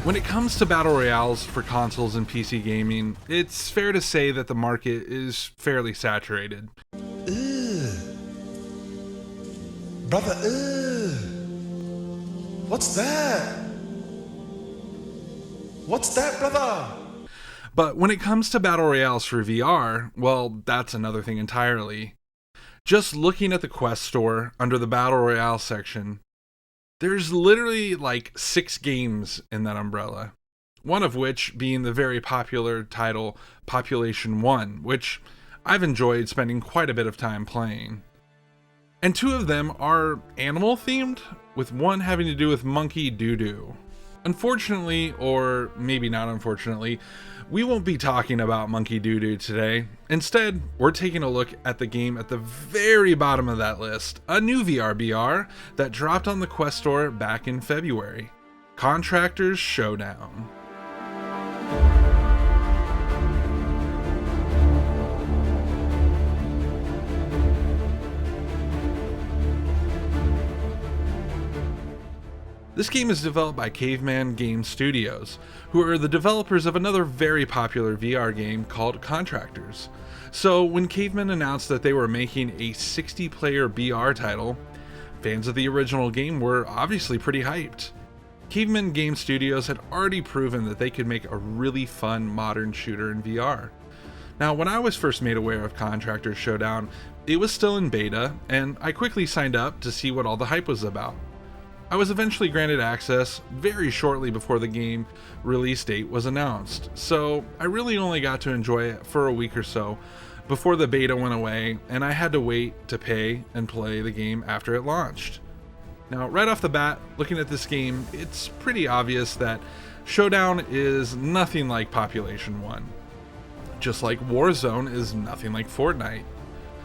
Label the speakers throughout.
Speaker 1: When it comes to battle royales for consoles and PC gaming, it's fair to say that the market is fairly saturated.
Speaker 2: Brother, what's that? What's that, brother?
Speaker 1: But when it comes to battle royales for VR, well, that's another thing entirely. Just looking at the Quest store under the battle royale section, there's literally like 6 games in that umbrella. One of which being the very popular title Population 1, which I've enjoyed spending quite a bit of time playing. And 2 of them are animal themed, with one having to do with monkey doo-doo. Unfortunately, or maybe not unfortunately, we won't be talking about monkey doo-doo today. Instead, we're taking a look at the game at the very bottom of that list, a new VR BR that dropped on the Quest store back in February, Contractors Showdown. This game is developed by Caveman Game Studios, who are the developers of another very popular VR game called Contractors. So when Caveman announced that they were making a 60-player VR title, fans of the original game were obviously pretty hyped. Caveman Game Studios had already proven that they could make a really fun modern shooter in VR. Now, when I was first made aware of Contractors Showdown, it was still in beta, and I quickly signed up to see what all the hype was about. I was eventually granted access very shortly before the game release date was announced, so I really only got to enjoy it for a week or so before the beta went away and I had to wait to pay and play the game after it launched. Now, right off the bat, looking at this game, it's pretty obvious that Showdown is nothing like Population 1, just like Warzone is nothing like Fortnite.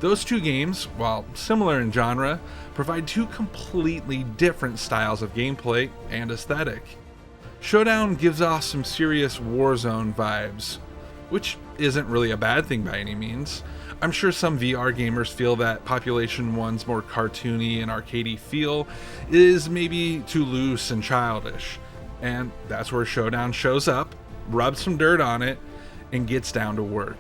Speaker 1: Those 2 games, while similar in genre, provide 2 completely different styles of gameplay and aesthetic. Showdown gives off some serious Warzone vibes, which isn't really a bad thing by any means. I'm sure some VR gamers feel that Population 1's more cartoony and arcadey feel is maybe too loose and childish, and that's where Showdown shows up, rubs some dirt on it, and gets down to work.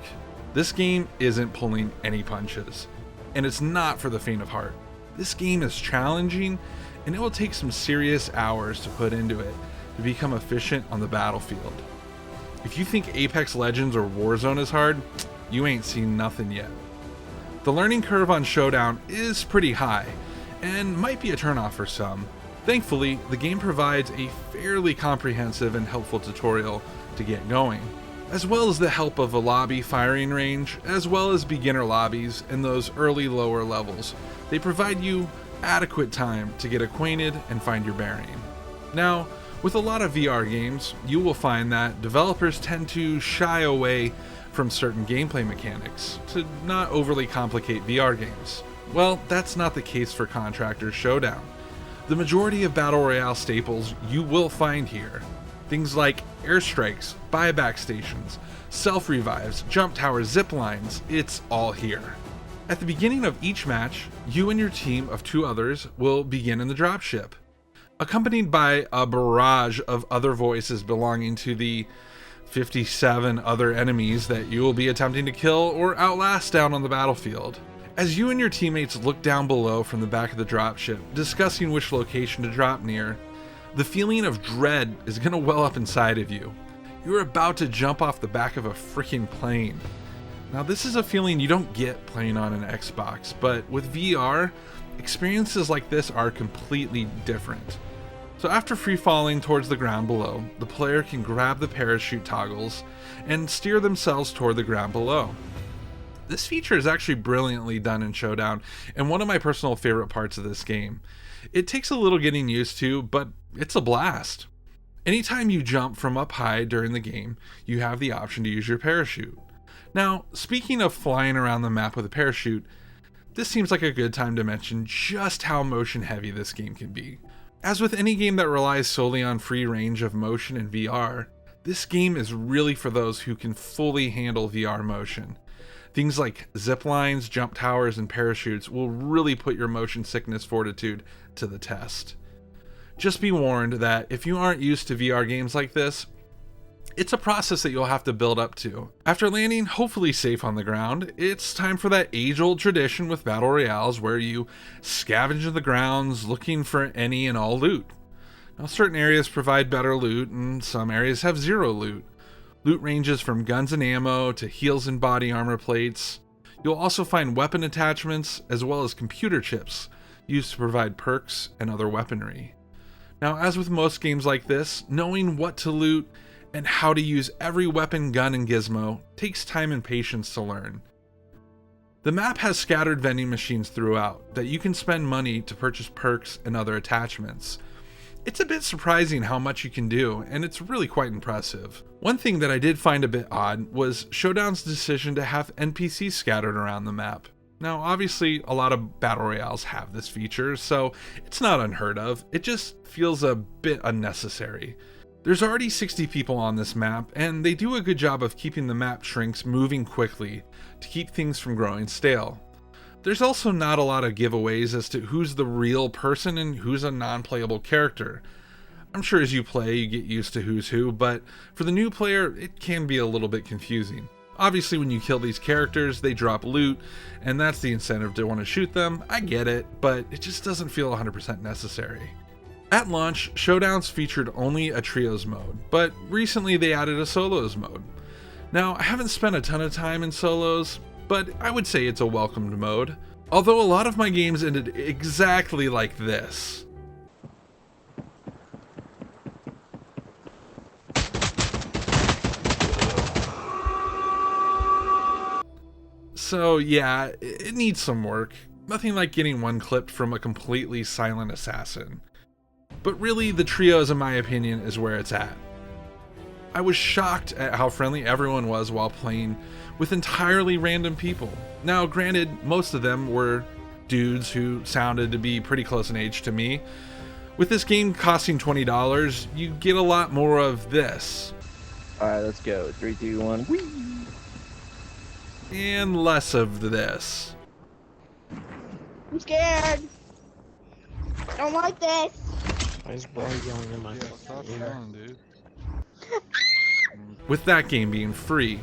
Speaker 1: This game isn't pulling any punches, and it's not for the faint of heart. This game is challenging, and it will take some serious hours to put into it to become efficient on the battlefield. If you think Apex Legends or Warzone is hard, you ain't seen nothing yet. The learning curve on Showdown is pretty high, and might be a turnoff for some. Thankfully, the game provides a fairly comprehensive and helpful tutorial to get going, as well as the help of a lobby firing range, as well as beginner lobbies in those early lower levels. They provide you adequate time to get acquainted and find your bearing. Now, with a lot of VR games, you will find that developers tend to shy away from certain gameplay mechanics to not overly complicate VR games. Well, that's not the case for Contractors Showdown. The majority of Battle Royale staples you will find here. Things like airstrikes, buyback stations, self-revives, jump towers, zip lines, it's all here. At the beginning of each match, you and your team of 2 others will begin in the dropship, accompanied by a barrage of other voices belonging to the 57 other enemies that you will be attempting to kill or outlast down on the battlefield. As you and your teammates look down below from the back of the dropship, discussing which location to drop near, the feeling of dread is going to well up inside of you. You're about to jump off the back of a freaking plane. Now, this is a feeling you don't get playing on an Xbox, but with VR, experiences like this are completely different. So after free falling towards the ground below, the player can grab the parachute toggles and steer themselves toward the ground below. This feature is actually brilliantly done in Showdown, and one of my personal favorite parts of this game. It takes a little getting used to, but it's a blast. Anytime you jump from up high during the game, you have the option to use your parachute. Now, speaking of flying around the map with a parachute, this seems like a good time to mention just how motion heavy this game can be. As with any game that relies solely on free range of motion in VR, this game is really for those who can fully handle VR motion. Things like zip lines, jump towers, and parachutes will really put your motion sickness fortitude to the test. Just be warned that if you aren't used to VR games like this, it's a process that you'll have to build up to. After landing hopefully safe on the ground, it's time for that age-old tradition with battle royales where you scavenge the grounds looking for any and all loot. Now, certain areas provide better loot and some areas have zero loot. Loot ranges from guns and ammo to heals and body armor plates. You'll also find weapon attachments as well as computer chips used to provide perks and other weaponry. Now, as with most games like this, knowing what to loot and how to use every weapon, gun, and gizmo takes time and patience to learn. The map has scattered vending machines throughout that you can spend money to purchase perks and other attachments. It's a bit surprising how much you can do, and it's really quite impressive. One thing that I did find a bit odd was Showdown's decision to have NPCs scattered around the map. Now, obviously, a lot of battle royales have this feature, so it's not unheard of. It just feels a bit unnecessary. There's already 60 people on this map, and they do a good job of keeping the map shrinks moving quickly to keep things from growing stale. There's also not a lot of giveaways as to who's the real person and who's a non-playable character. I'm sure as you play, you get used to who's who, but for the new player, it can be a little bit confusing. Obviously, when you kill these characters, they drop loot, and that's the incentive to want to shoot them. I get it, but it just doesn't feel 100% necessary. At launch, Showdowns featured only a trios mode, but recently they added a solos mode. Now, I haven't spent a ton of time in solos, but I would say it's a welcomed mode. Although a lot of my games ended exactly like this. So yeah, it needs some work. Nothing like getting one clipped from a completely silent assassin. But really, the trios, in my opinion, is where it's at. I was shocked at how friendly everyone was while playing with entirely random people. Now, granted, most of them were dudes who sounded to be pretty close in age to me. With this game costing $20, you get a lot more of this.
Speaker 3: Alright, let's go. 3, 2, 1. Whee!
Speaker 1: And less of this.
Speaker 4: I'm scared. Don't like this.
Speaker 5: Why is boy yelling in my fucking ear?
Speaker 1: Dude. With that game being free.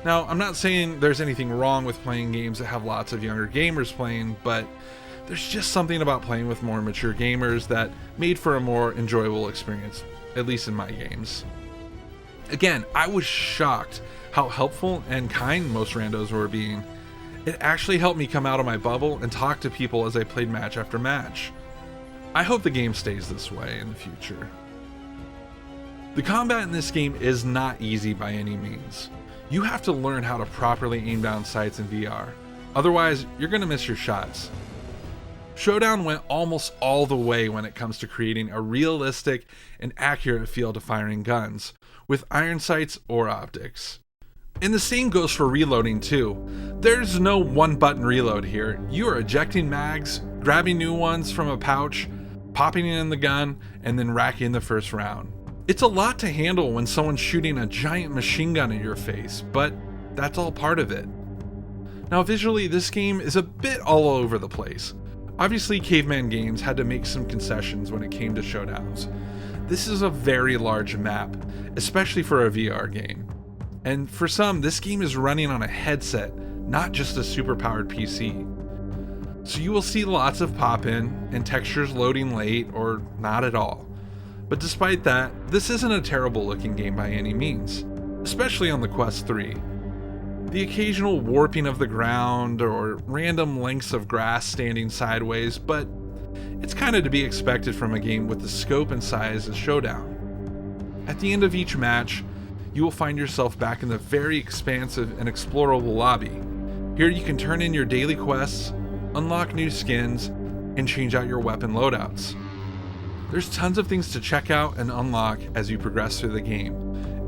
Speaker 1: Now, I'm not saying there's anything wrong with playing games that have lots of younger gamers playing, but there's just something about playing with more mature gamers that made for a more enjoyable experience, at least in my games. Again, I was shocked how helpful and kind most randos were being. It actually helped me come out of my bubble and talk to people as I played match after match. I hope the game stays this way in the future. The combat in this game is not easy by any means. You have to learn how to properly aim down sights in VR, otherwise you're going to miss your shots. Showdown went almost all the way when it comes to creating a realistic and accurate feel to firing guns, with iron sights or optics. And the same goes for reloading too. There's no one button reload here. You are ejecting mags, grabbing new ones from a pouch, popping it in the gun, and then racking the first round. It's a lot to handle when someone's shooting a giant machine gun in your face, but that's all part of it. Now visually, this game is a bit all over the place. Obviously, Caveman Games had to make some concessions when it came to Showdowns. This is a very large map, especially for a VR game. And for some, this game is running on a headset, not just a super-powered PC. So you will see lots of pop-in and textures loading late or not at all. But despite that, this isn't a terrible looking game by any means, especially on the Quest 3. The occasional warping of the ground or random lengths of grass standing sideways, but it's kind of to be expected from a game with the scope and size as Showdown. At the end of each match, you will find yourself back in the very expansive and explorable lobby. Here you can turn in your daily quests, unlock new skins, and change out your weapon loadouts. There's tons of things to check out and unlock as you progress through the game,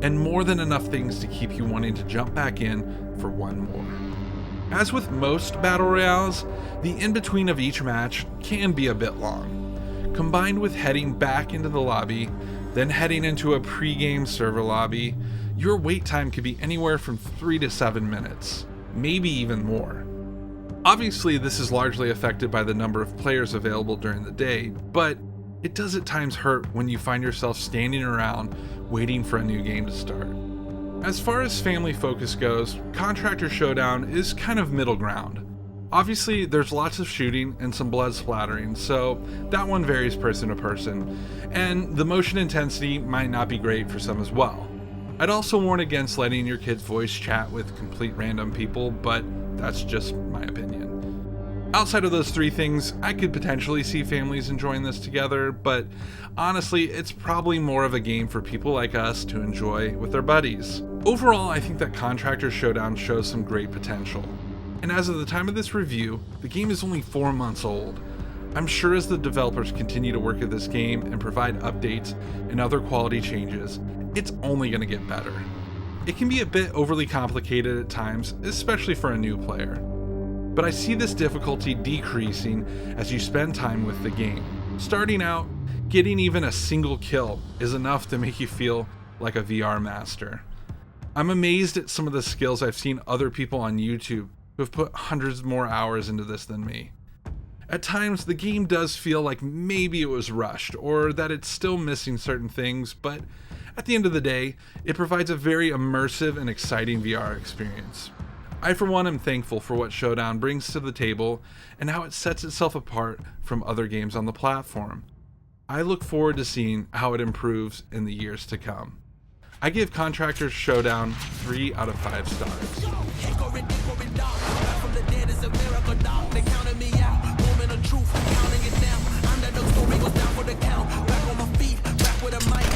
Speaker 1: and more than enough things to keep you wanting to jump back in for one more. As with most battle royales, the in-between of each match can be a bit long. Combined with heading back into the lobby, then heading into a pre-game server lobby, your wait time could be anywhere from 3 to 7 minutes, maybe even more. Obviously, this is largely affected by the number of players available during the day, but it does at times hurt when you find yourself standing around waiting for a new game to start. As far as family focus goes, Contractors Showdown is kind of middle ground. Obviously, there's lots of shooting and some blood splattering, so that one varies person to person, and the motion intensity might not be great for some as well. I'd also warn against letting your kids voice chat with complete random people, but that's just my opinion. Outside of those three things, I could potentially see families enjoying this together, but honestly, it's probably more of a game for people like us to enjoy with their buddies. Overall, I think that Contractors Showdown shows some great potential. And as of the time of this review, the game is only 4 months old. I'm sure as the developers continue to work at this game and provide updates and other quality changes, it's only going to get better. It can be a bit overly complicated at times, especially for a new player. But I see this difficulty decreasing as you spend time with the game. Starting out, getting even a single kill is enough to make you feel like a VR master. I'm amazed at some of the skills I've seen other people on YouTube who have put hundreds more hours into this than me. At times, the game does feel like maybe it was rushed, or that it's still missing certain things, but at the end of the day, it provides a very immersive and exciting VR experience. I for one am thankful for what Showdown brings to the table and how it sets itself apart from other games on the platform. I look forward to seeing how it improves in the years to come. I give Contractors Showdown 3 out of 5 stars.
Speaker 6: They counted me out, moment of truth, counting it down. Underdog story goes down for the count. Back on my feet, back with a mic.